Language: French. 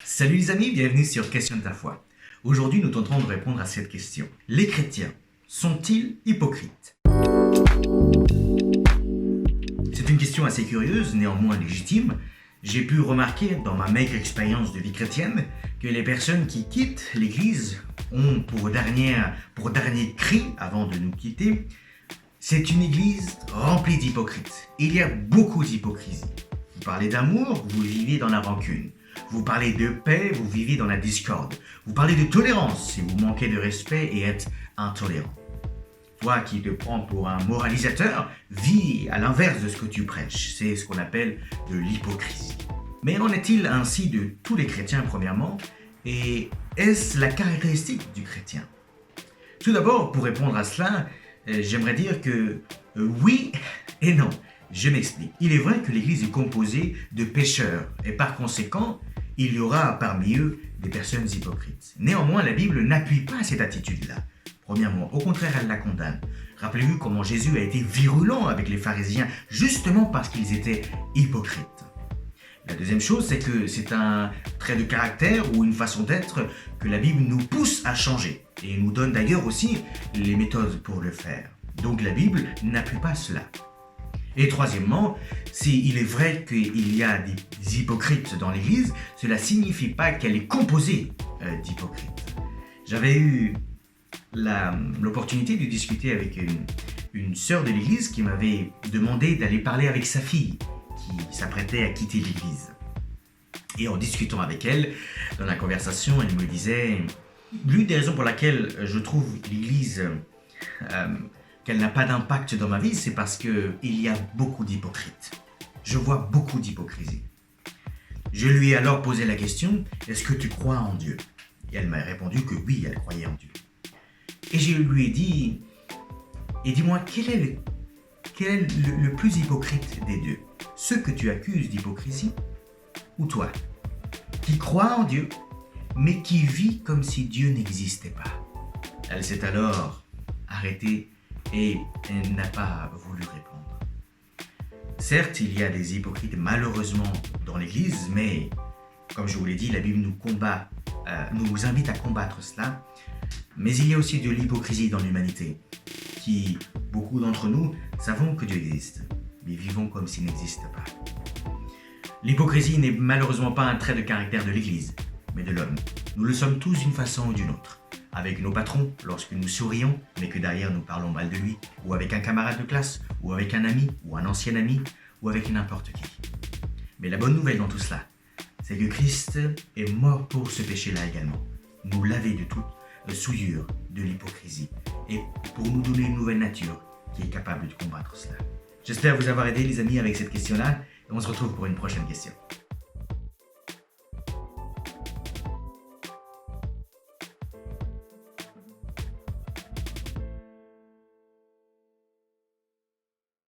Salut les amis, bienvenue sur Question de ta foi. Aujourd'hui, nous tenterons de répondre à cette question. Les chrétiens sont-ils hypocrites? C'est une question assez curieuse, néanmoins légitime. J'ai pu remarquer dans ma maigre expérience de vie chrétienne que les personnes qui quittent l'Église ont pour dernier cri avant de nous quitter, c'est une Église remplie d'hypocrites. Il y a beaucoup d'hypocrisie. Vous parlez d'amour, vous vivez dans la rancune. Vous parlez de paix, vous vivez dans la discorde. Vous parlez de tolérance si vous manquez de respect et êtes intolérant. Toi qui te prends pour un moralisateur, vis à l'inverse de ce que tu prêches. C'est ce qu'on appelle de l'hypocrisie. Mais en est-il ainsi de tous les chrétiens premièrement? Et est-ce la caractéristique du chrétien? Tout d'abord, pour répondre à cela, j'aimerais dire que oui et non. Je m'explique. Il est vrai que l'Église est composée de pécheurs et par conséquent, il y aura parmi eux des personnes hypocrites. Néanmoins, la Bible n'appuie pas cette attitude-là. Premièrement, au contraire, elle la condamne. Rappelez-vous comment Jésus a été virulent avec les pharisiens justement parce qu'ils étaient hypocrites. La deuxième chose, c'est que c'est un trait de caractère ou une façon d'être que la Bible nous pousse à changer et nous donne d'ailleurs aussi les méthodes pour le faire. Donc la Bible n'appuie pas cela. Et troisièmement, s'il est vrai qu'il y a des hypocrites dans l'Église, cela ne signifie pas qu'elle est composée d'hypocrites. J'avais eu l'opportunité de discuter avec une sœur de l'Église qui m'avait demandé d'aller parler avec sa fille qui s'apprêtait à quitter l'Église. Et en discutant avec elle, dans la conversation, elle me disait l'une des raisons pour laquelle je trouve l'Église qu'elle n'a pas d'impact dans ma vie, c'est parce qu'il y a beaucoup d'hypocrites. Je vois beaucoup d'hypocrisie. Je lui ai alors posé la question, est-ce que tu crois en Dieu? Et elle m'a répondu que oui, elle croyait en Dieu. Et je lui ai dit, et dis-moi, quel est le plus hypocrite des deux? Ceux que tu accuses d'hypocrisie ou toi? Qui croit en Dieu, mais qui vit comme si Dieu n'existait pas. Elle s'est alors arrêtée et elle n'a pas voulu répondre. Certes, il y a des hypocrites malheureusement dans l'Église, mais comme je vous l'ai dit, la Bible nous invite à combattre cela. Mais il y a aussi de l'hypocrisie dans l'humanité, qui, beaucoup d'entre nous, savons que Dieu existe, mais vivons comme s'il n'existe pas. L'hypocrisie n'est malheureusement pas un trait de caractère de l'Église, mais de l'homme. Nous le sommes tous d'une façon ou d'une autre. Avec nos patrons, lorsque nous sourions, mais que derrière nous parlons mal de lui, ou avec un camarade de classe, ou avec un ami, ou un ancien ami, ou avec n'importe qui. Mais la bonne nouvelle dans tout cela, c'est que Christ est mort pour ce péché-là également, nous laver de toute souillure de l'hypocrisie, et pour nous donner une nouvelle nature qui est capable de combattre cela. J'espère vous avoir aidé les amis avec cette question-là, et on se retrouve pour une prochaine question.